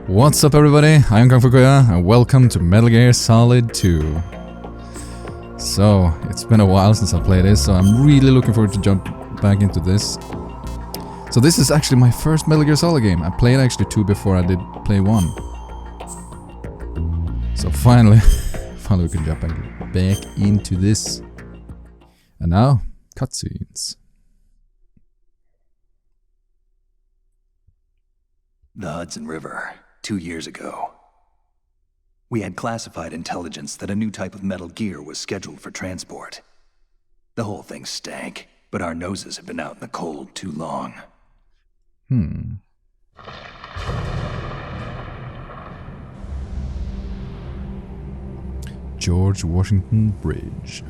What's up everybody, I am KungFuKuya and welcome to Metal Gear Solid 2. So, it's been a while since I played this, so I'm really looking forward to jump back into this. So this is actually my first Metal Gear Solid game. I played actually 2 before I did play 1. So finally, we can jump back into this. And now, cutscenes. The Hudson River, 2 years ago. We had classified intelligence that a new type of Metal Gear was scheduled for transport. The whole thing stank, but our noses had been out in the cold too long. George Washington Bridge.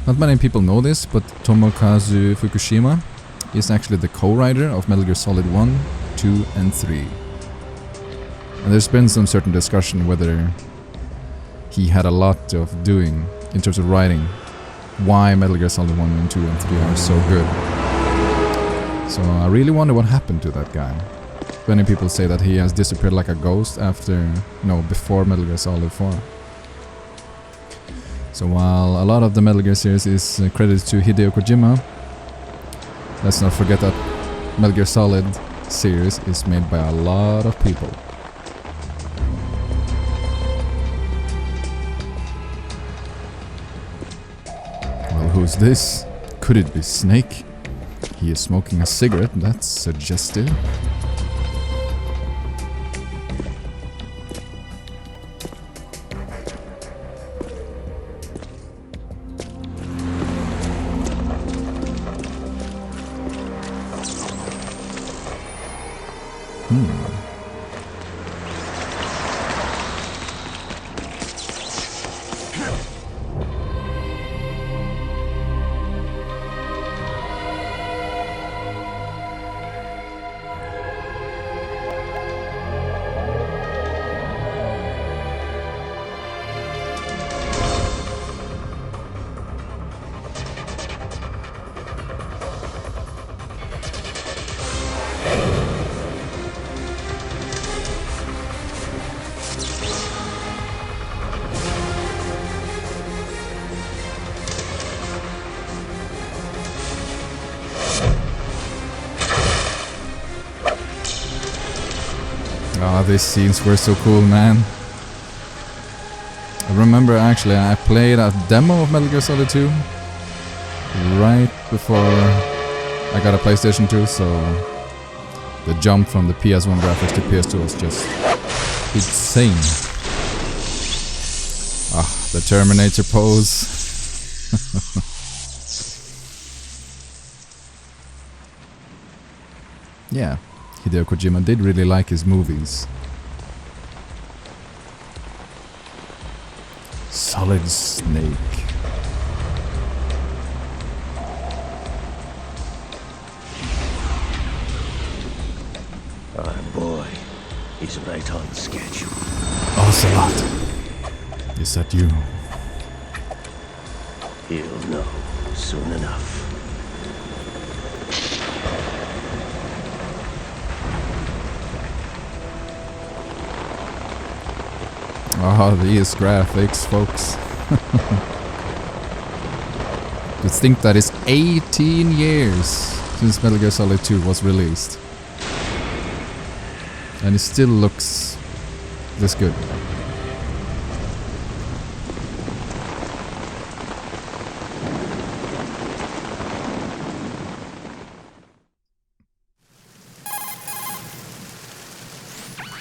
Not many people know this, but Tomokazu Fukushima is actually the co-writer of Metal Gear Solid 1, 2 and 3. And there's been some certain discussion whether he had a lot of doing in terms of writing why Metal Gear Solid 1 and 2 and 3 are so good. So I really wonder what happened to that guy. Many people say that he has disappeared like a ghost before Metal Gear Solid 4. So while a lot of the Metal Gear series is credited to Hideo Kojima, let's not forget that Metal Gear Solid series is made by a lot of people. Well, who's this? Could it be Snake? He is smoking a cigarette, that's suggestive. These scenes were so cool, man. I remember actually I played a demo of Metal Gear Solid 2 right before I got a PlayStation 2, so the jump from the PS1 graphics to PS2 was just insane. The Terminator pose. Yeah. Hideo Kojima did really like his movies. Solid Snake. Oh boy, he's right on schedule. Ocelot. Is that you? He'll know soon enough. These graphics, folks. Just think that it's 18 years since Metal Gear Solid 2 was released. And it still looks this good.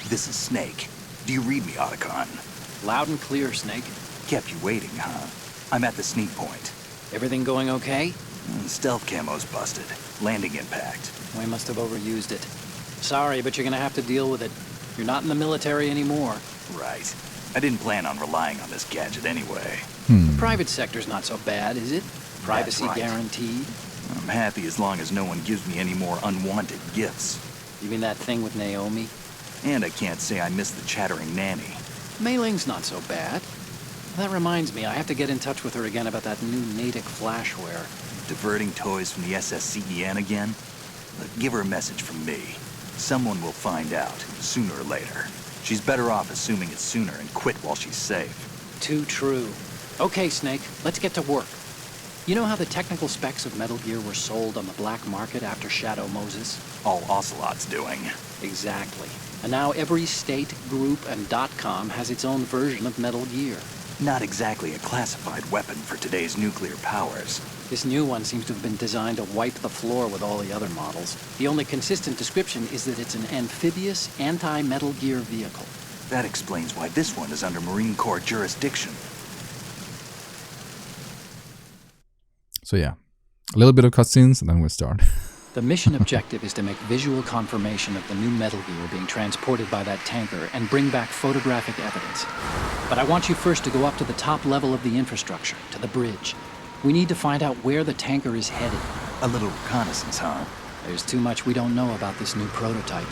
This is Snake. Do you read me, Otacon? Loud and clear, Snake. Kept you waiting, huh? I'm at the sneak point. Everything going okay? Stealth camo's busted. Landing impact. We must have overused it. Sorry, but you're gonna have to deal with it. You're not in the military anymore. Right. I didn't plan on relying on this gadget anyway. The private sector's not so bad, is it? Privacy right. guaranteed. I'm happy as long as no one gives me any more unwanted gifts. You mean that thing with Naomi? And I can't say I miss the chattering nanny. Mei Ling's not so bad. That reminds me, I have to get in touch with her again about that new Natick flashware. Diverting toys from the SSCEN again? Look, give her a message from me. Someone will find out, sooner or later. She's better off assuming it's sooner and quit while she's safe. Too true. Okay, Snake, let's get to work. You know how the technical specs of Metal Gear were sold on the black market after Shadow Moses? All Ocelot's doing. Exactly. And now every state, group, and .com has its own version of Metal Gear. Not exactly a classified weapon for today's nuclear powers. This new one seems to have been designed to wipe the floor with all the other models. The only consistent description is that it's an amphibious, anti-Metal Gear vehicle. That explains why this one is under Marine Corps jurisdiction. So yeah, a little bit of cutscenes and then we'll start. The mission objective is to make visual confirmation of the new Metal Gear being transported by that tanker and bring back photographic evidence. But I want you first to go up to the top level of the infrastructure, to the bridge. We need to find out where the tanker is headed. A little reconnaissance, huh? There's too much we don't know about this new prototype.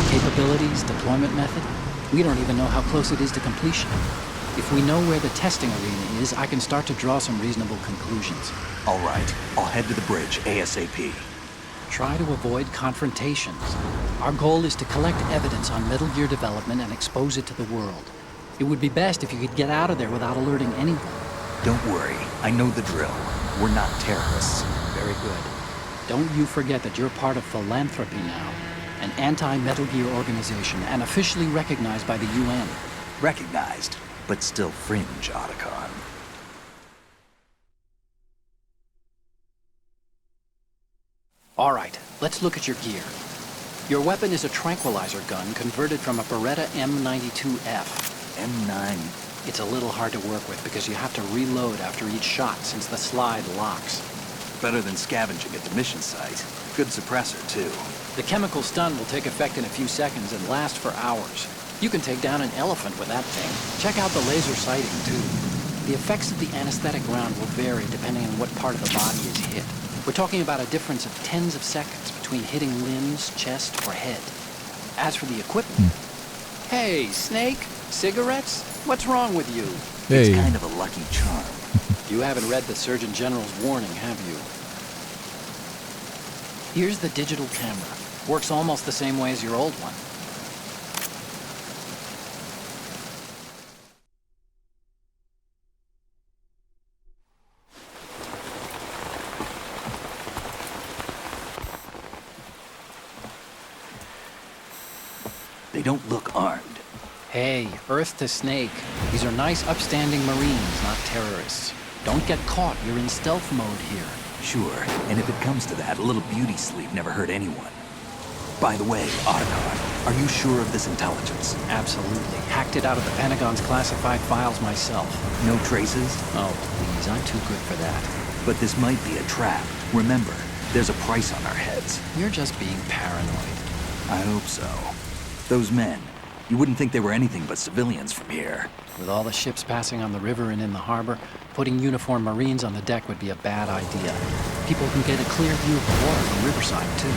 Capabilities, deployment method. We don't even know how close it is to completion. If we know where the testing arena is, I can start to draw some reasonable conclusions. All right, I'll head to the bridge ASAP. Try to avoid confrontations. Our goal is to collect evidence on Metal Gear development and expose it to the world. It would be best if you could get out of there without alerting anyone. Don't worry, I know the drill. We're not terrorists. Very good. Don't you forget that you're part of Philanthropy now, an anti-Metal Gear organization and officially recognized by the UN. Recognized, but still fringe, Otacon. All right, let's look at your gear. Your weapon is a tranquilizer gun converted from a Beretta M92F. M9. It's a little hard to work with because you have to reload after each shot since the slide locks. Better than scavenging at the mission site. Good suppressor, too. The chemical stun will take effect in a few seconds and last for hours. You can take down an elephant with that thing. Check out the laser sighting, too. The effects of the anesthetic round will vary depending on what part of the body is hit. We're talking about a difference of tens of seconds between hitting limbs, chest, or head. As for the equipment... Hey, Snake? Cigarettes? What's wrong with you? Hey. It's kind of a lucky charm. You haven't read the Surgeon General's warning, have you? Here's the digital camera. Works almost the same way as your old one. They don't look armed. Hey, Earth to Snake. These are nice, upstanding Marines, not terrorists. Don't get caught. You're in stealth mode here. Sure, and if it comes to that, a little beauty sleep never hurt anyone. By the way, Otacon, are you sure of this intelligence? Absolutely. Hacked it out of the Pentagon's classified files myself. No traces? Oh, please, I'm too good for that. But this might be a trap. Remember, there's a price on our heads. You're just being paranoid. I hope so. Those men, you wouldn't think they were anything but civilians from here. With all the ships passing on the river and in the harbor, putting uniformed Marines on the deck would be a bad idea. People can get a clear view of the water from Riverside, too.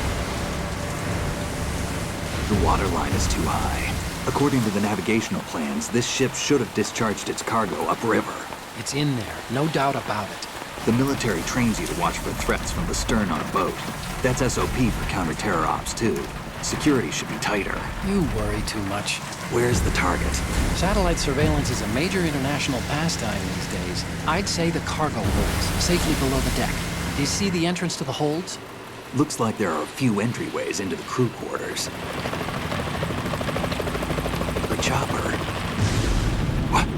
The water line is too high. According to the navigational plans, this ship should have discharged its cargo upriver. It's in there, no doubt about it. The military trains you to watch for threats from the stern on a boat. That's SOP for counter-terror ops, too. Security should be tighter. You worry too much. Where's the target? Satellite surveillance is a major international pastime these days. I'd say the cargo holds, safely below the deck. Do you see the entrance to the holds? Looks like there are a few entryways into the crew quarters. The chopper. What?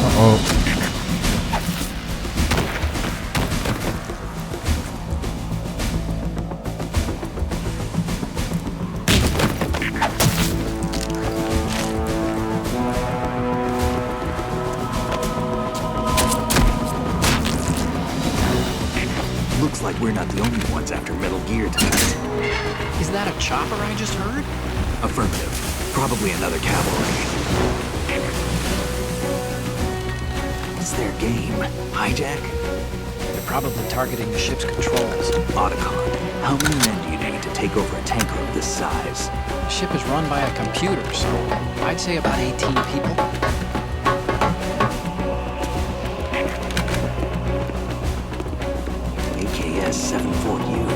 Uh-oh. Looks like we're not the only ones after Metal Gear tonight. Is that a chopper I just heard? Affirmative. Probably another cavalry. It's their game. Hijack? They're probably targeting the ship's controls. Otacon, how many men do you need to take take over a tanker of this size? The ship is run by a computer, so I'd say about 18 people. AKS 74U.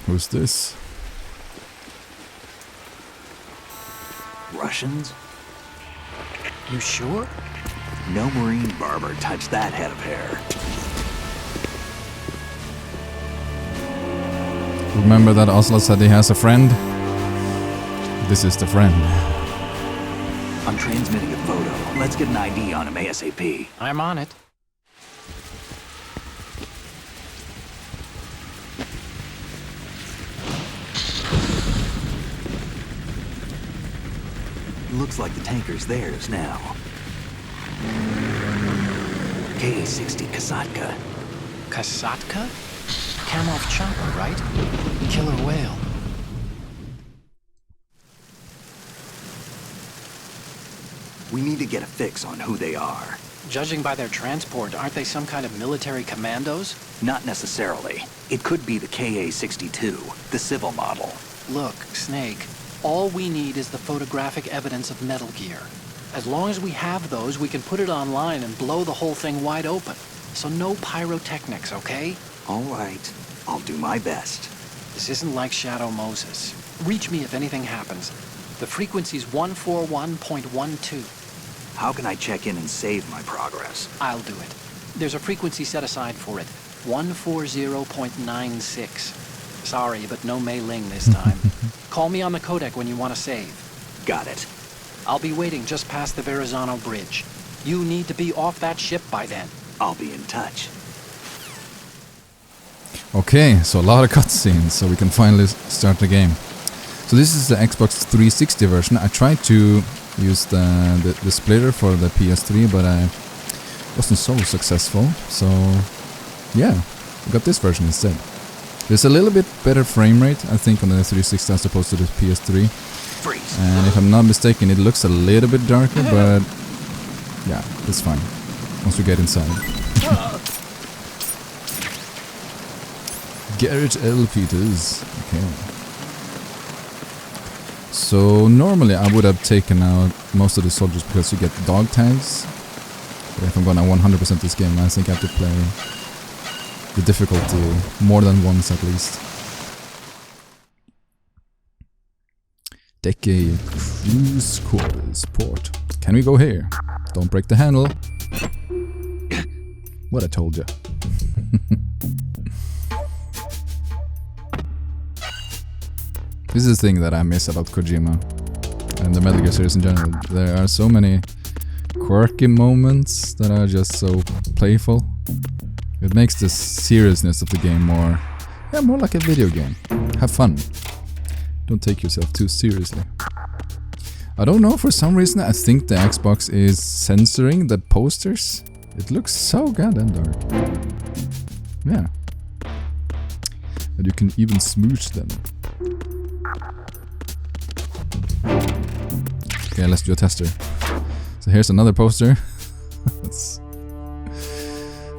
Who's this? Russians? You sure? No Marine barber touched that head of hair. Remember that Oslo said he has a friend? This is the friend. I'm transmitting a photo. Let's get an ID on him ASAP. I'm on it. Looks like the tanker's theirs now. K-60 Kasatka. Kasatka? Kamov chopper, right? Killer whale. We need to get a fix on who they are. Judging by their transport, aren't they some kind of military commandos? Not necessarily. It could be the KA-62, the civil model. Look, Snake, all we need is the photographic evidence of Metal Gear. As long as we have those, we can put it online and blow the whole thing wide open. So no pyrotechnics, okay? All right. I'll do my best. This isn't like Shadow Moses. Reach me if anything happens. The frequency's 141.12. How can I check in and save my progress? I'll do it. There's a frequency set aside for it. 140.96. Sorry, but no Mei Ling this time. Call me on the codec when you want to save. Got it. I'll be waiting just past the Verrazano Bridge. You need to be off that ship by then. I'll be in touch. Okay, so a lot of cutscenes, so we can finally start the game. So this is the Xbox 360 version. I tried to use the splitter for the PS3, but I wasn't so successful. So yeah, we got this version instead. There's a little bit better frame rate, I think, on the 360 as opposed to the PS3. Freeze. And if I'm not mistaken, it looks a little bit darker, but yeah, it's fine once we get inside. Garrett L. Peters. Okay. So normally I would have taken out most of the soldiers because you get dog tags. But if I'm gonna 100% this game, I think I have to play the difficulty more than once at least. Decade Cruise Quarters Port. Can we go here? Don't break the handle. What I told you. This is the thing that I miss about Kojima and the Metal Gear series in general. There are so many quirky moments that are just so playful. It makes the seriousness of the game more like a video game. Have fun. Don't take yourself too seriously. I don't know, for some reason I think the Xbox is censoring the posters. It looks so goddamn dark. Yeah. And you can even smooch them. Okay, let's do a tester. So here's another poster. That's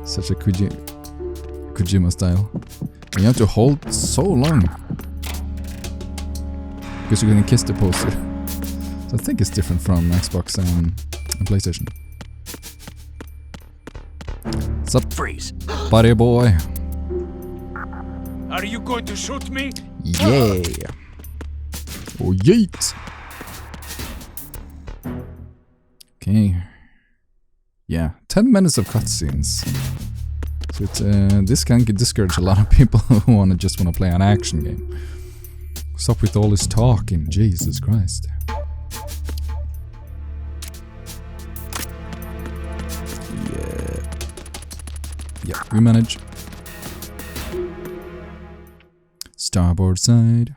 such a Kojima style. And you have to hold so long because you're gonna kiss the poster. So I think it's different from Xbox and PlayStation. What's up? Freeze. Buddy boy. Are you going to shoot me? Yeah. Oh yeet. Okay. Yeah, 10 minutes of cutscenes. So it's, this can discourage a lot of people who just want to play an action game. Stop with all this talking, Jesus Christ. Yeah. Yeah, we manage. Starboard side.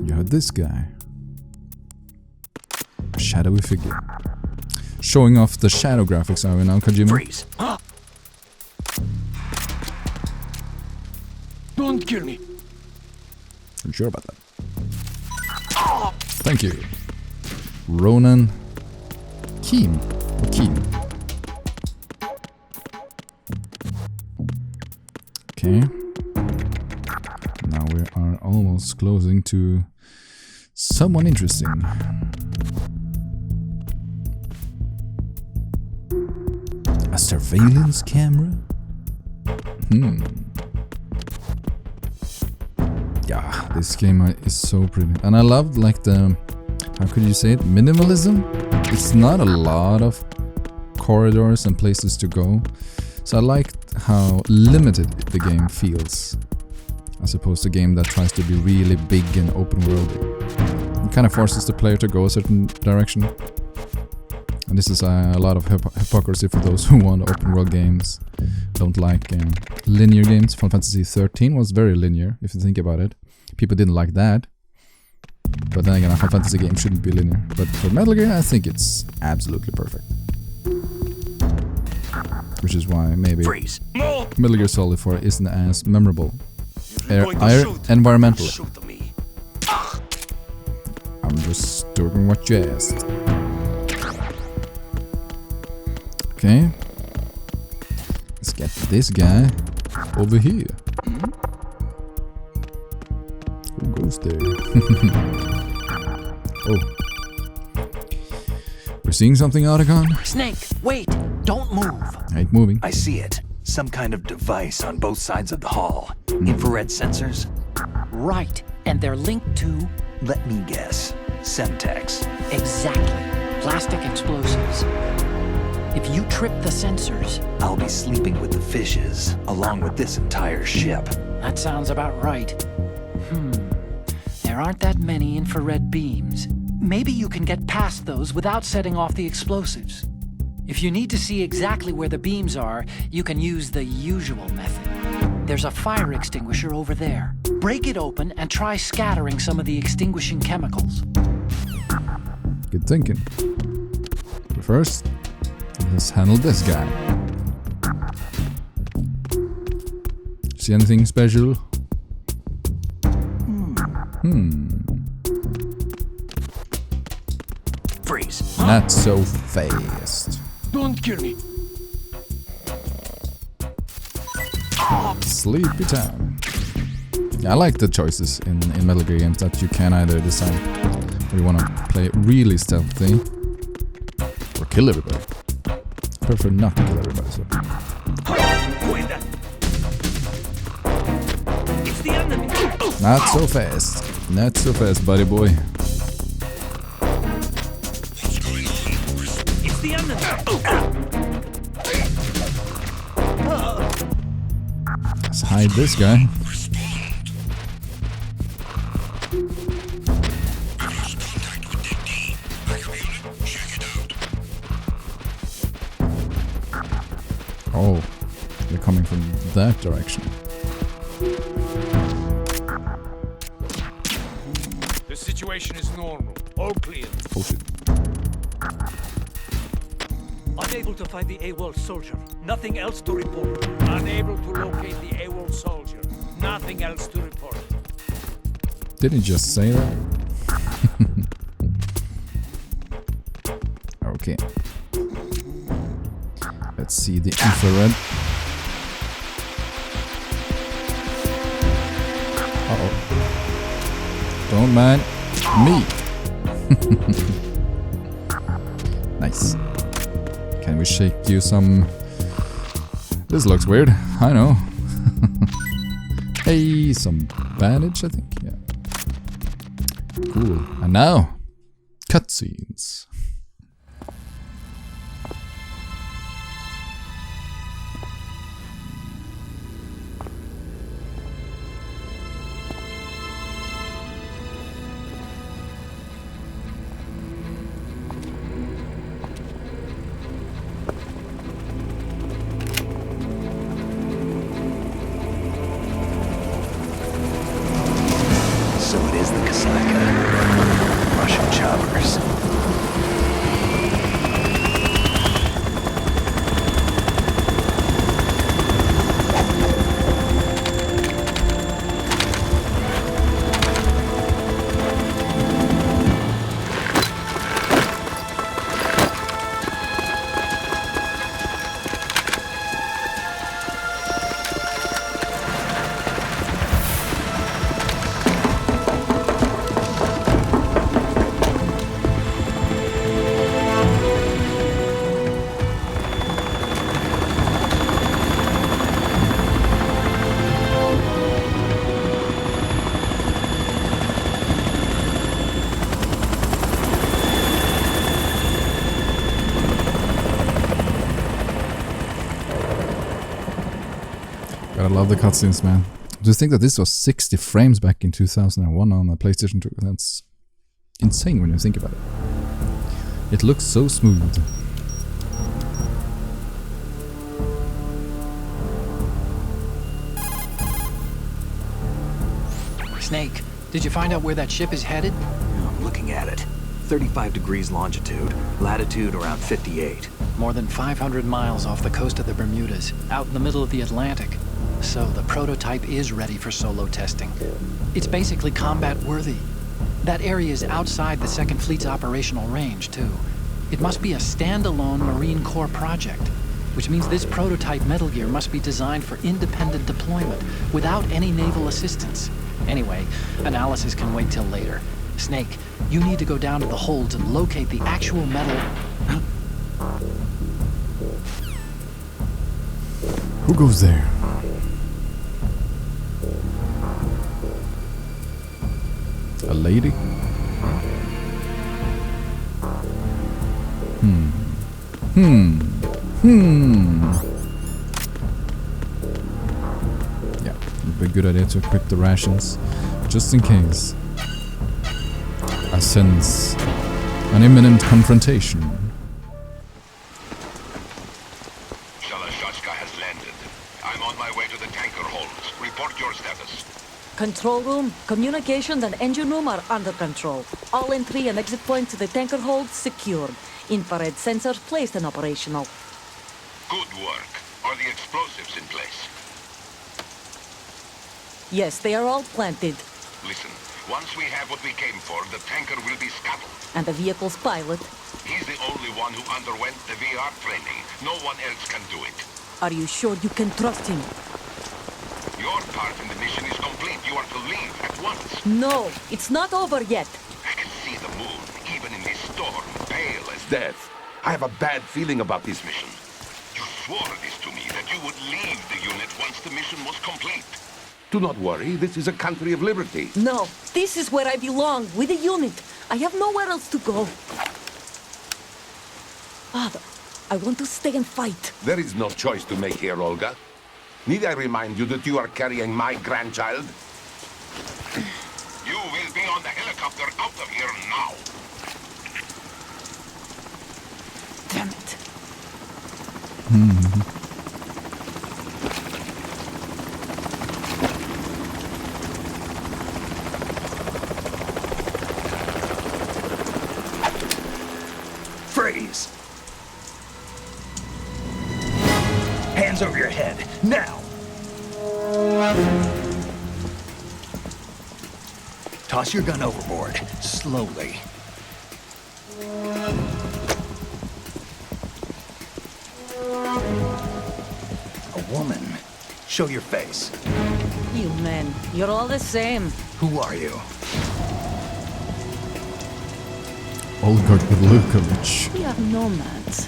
You had this guy. A shadowy figure. Showing off the shadow graphics, are we now, Kojima? Freeze. Don't kill me. I'm sure about that. Thank you. Ronan Keem. Key. Okay. Now we are almost closing to someone interesting. A surveillance camera? Yeah, this game is so pretty. And I loved like the, how could you say it? Minimalism? It's not a lot of corridors and places to go. So I liked how limited the game feels. As opposed to a game that tries to be really big and open world. It kind of forces the player to go a certain direction. And this is a lot of hypocrisy for those who want open world games. Don't like linear games. Final Fantasy 13 was very linear, if you think about it. People didn't like that. But then again, a Final Fantasy game shouldn't be linear. But for Metal Gear, I think it's absolutely perfect. Which is why maybe Metal Gear Solid 4 isn't as memorable. Environmentally. I'm just doing what you asked. Okay. Let's get this guy over here. Who goes there? Oh. We're seeing something, Otacon? Snake, wait! Don't move! I ain't moving. I see it. Some kind of device on both sides of the hall. Infrared sensors? Right, and they're linked to... Let me guess. Semtex. Exactly. Plastic explosives. If you trip the sensors... I'll be sleeping with the fishes, along with this entire ship. That sounds about right. There aren't that many infrared beams. Maybe you can get past those without setting off the explosives. If you need to see exactly where the beams are, you can use the usual method. There's a fire extinguisher over there. Break it open and try scattering some of the extinguishing chemicals. Good thinking. But first, let's handle this guy. See anything special? Freeze. Not so fast. Don't kill me. Sleepy time. Yeah, I like the choices in Metal Gear games that you can either decide where you want to play really stealthy or kill everybody. I prefer not to kill everybody. So. It's the enemy. Not so fast. Not so fast, buddy boy. It's the enemy. Let's hide this guy. Oh, they're coming from that direction. The situation is normal. All clear. Oh shit. Unable to find the AWOL soldier. Nothing else to report. Unable to locate the AWOL soldier. Nothing else to report. Didn't he just say that? Okay. Let's see the infrared. Uh-oh. Don't mind me. Nice. Can we shake you some... This looks weird. I know. Hey, some bandage, I think. Yeah. Cool. And now, cutscenes. So it is the Kasaka. Russian choppers. Gotta love the cutscenes, man. To think that this was 60 frames back in 2001 on a PlayStation 2, that's insane when you think about it. It looks so smooth. Snake, did you find out where that ship is headed? I'm looking at it. 35 degrees longitude, latitude around 58. More than 500 miles off the coast of the Bermudas, out in the middle of the Atlantic. So the prototype is ready for solo testing. It's basically combat-worthy. That area is outside the Second Fleet's operational range, too. It must be a standalone Marine Corps project, which means this prototype Metal Gear must be designed for independent deployment without any naval assistance. Anyway, analysis can wait till later. Snake, you need to go down to the holds and locate the actual metal... Who goes there? A lady? Yeah, it'd be a good idea to equip the rations, just in case. I sense an imminent confrontation. Shalashashka has landed. I'm on my way to the tanker holds. Report your status. Control room, communications and engine room are under control. All entry and exit points to the tanker hold secured. Infrared sensors placed and operational. Good work. Are the explosives in place? Yes, they are all planted. Listen, once we have what we came for, the tanker will be scuttled. And the vehicle's pilot. He's the only one who underwent the VR training. No one else can do it. Are you sure you can trust him? Your part in the mission is complete. You are to leave at once. No, it's not over yet. I can see the moon, even in this storm, pale as death. I have a bad feeling about this mission. You swore this to me, that you would leave the unit once the mission was complete. Do not worry, this is a country of liberty. No, this is where I belong, with the unit. I have nowhere else to go. Father, I want to stay and fight. There is no choice to make here, Olga. Need I remind you that you are carrying my grandchild? You will be on the helicopter out of here now. Damn it. Freeze! Hands over your head, now! Toss your gun overboard, slowly. A woman. Show your face. You men, you're all the same. Who are you? Olga Lukovich. We are nomads.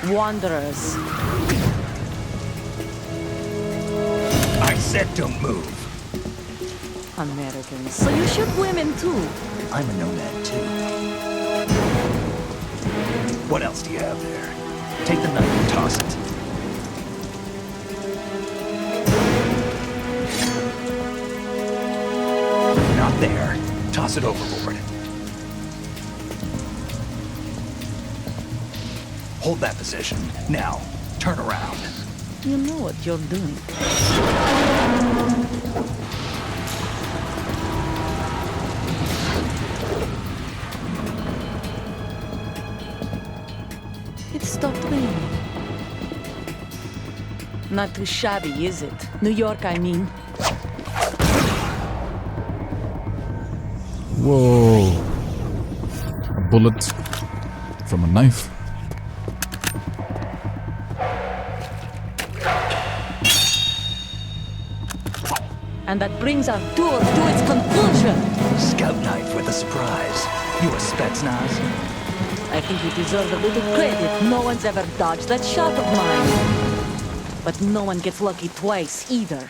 Wanderers. I said don't move. Americans. So you shoot women too. I'm a nomad too. What else do you have there? Take the knife and toss it. Not there. Toss it overboard. Hold that position. Now, turn around. You know what you're doing. It stopped raining. Not too shabby, is it? New York, I mean. Whoa. A bullet from a knife. And that brings our tour to its conclusion. Scout knife with a surprise. You a Spetsnaz? I think you deserve a little credit. No one's ever dodged that shot of mine. But no one gets lucky twice, either.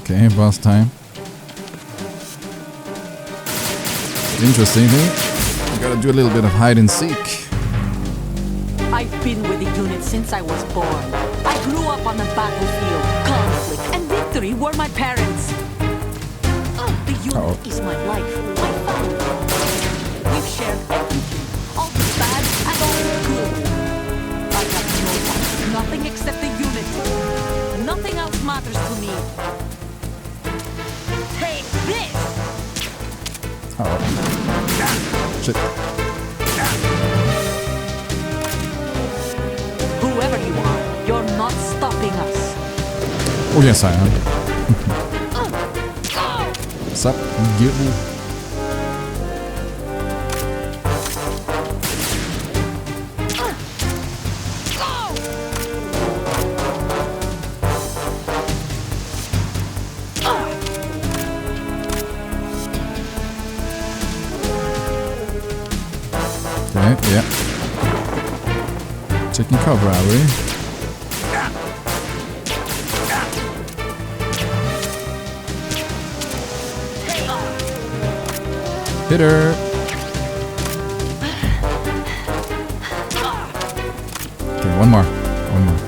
Okay, boss time. Interesting thing. I gotta do a little bit of hide and seek. I've been with the unit since I was born. I grew up on the battlefield. Conflict and victory were my parents. The unit is my life, my family. We've shared everything, all the bad and all the good. I have no one, nothing except the unit. Nothing else matters to me. Take this! Shit. Whoever you are, you're not stopping us. Oh yes I am. What's up, Gibble? Okay, yeah. Taking cover, are we? Hit her! Okay, one more. One more.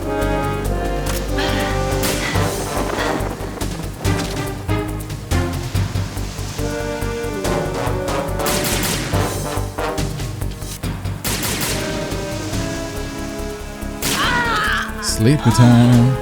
Sleepy time.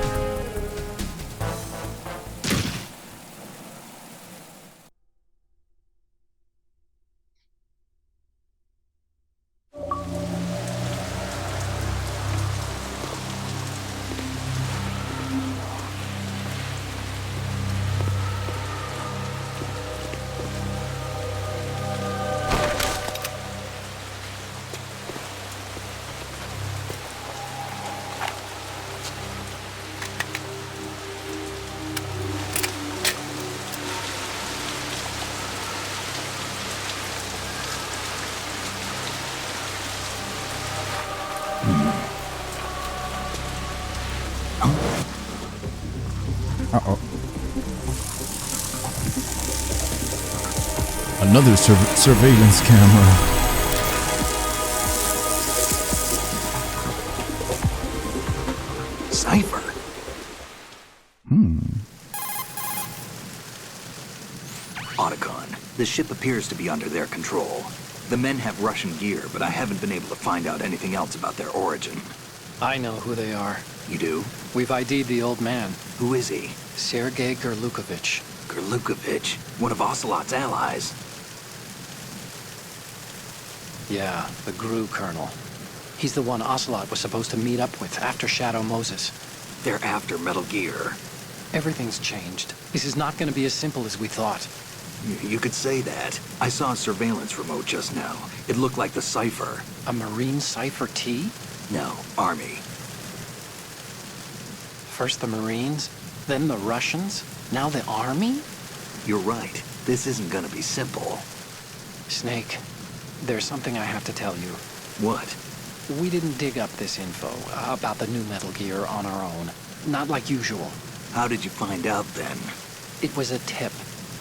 Uh-oh. Another surveillance camera. Cypher. Otacon, the ship appears to be under their control. The men have Russian gear, but I haven't been able to find out anything else about their origin. I know who they are. You do? We've ID'd the old man, Who is he? Sergei Gerlukovich. Gerlukovich, one of Ocelot's allies. Yeah, the GRU colonel. He's the one Ocelot was supposed to meet up with after Shadow Moses. They're after Metal Gear. Everything's changed. This is not going to be as simple as we thought. You could say that. I saw a surveillance remote just now. It looked like the Cypher. A Marine Cypher T? No, Army. First the Marines, then the Russians, now the Army? You're right. This isn't gonna be simple. Snake, there's something I have to tell you. What? We didn't dig up this info about the new Metal Gear on our own. Not like usual. How did you find out then? It was a tip.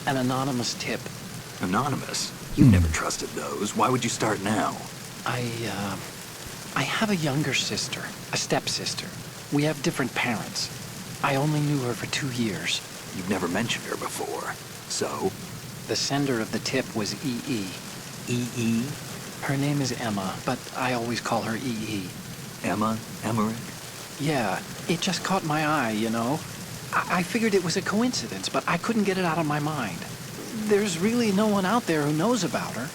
An anonymous tip. Anonymous? You've never trusted those. Why would you start now? I have a younger sister, a stepsister. We have different parents. I only knew her for 2 years. You've never mentioned her before. So? The sender of the tip was EE. EE? Her name is Emma, but I always call her EE. Emma? Emmerich? Yeah, it just caught my eye, you know? I figured it was a coincidence, but I couldn't get it out of my mind. There's really no one out there who knows about her.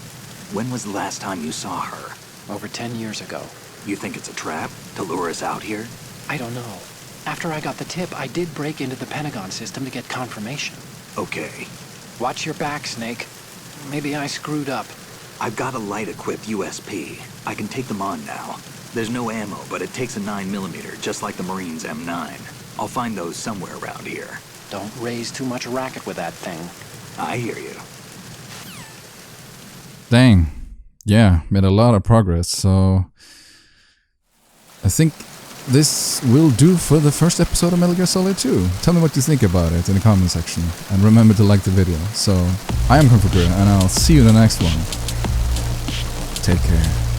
When was the last time you saw her? Over 10 years ago. You think it's a trap to lure us out here? I don't know. After I got the tip, I did break into the Pentagon system to get confirmation. Okay. Watch your back, Snake. Maybe I screwed up. I've got a light-equipped USP. I can take them on now. There's no ammo, but it takes a 9mm, just like the Marines' M9. I'll find those somewhere around here. Don't raise too much racket with that thing. I hear you. Dang. Yeah, made a lot of progress, so I think this will do for the first episode of Metal Gear Solid 2. Tell me what you think about it in the comment section, and remember to like the video. So, I am KungFuKuya, and I'll see you in the next one. Take care.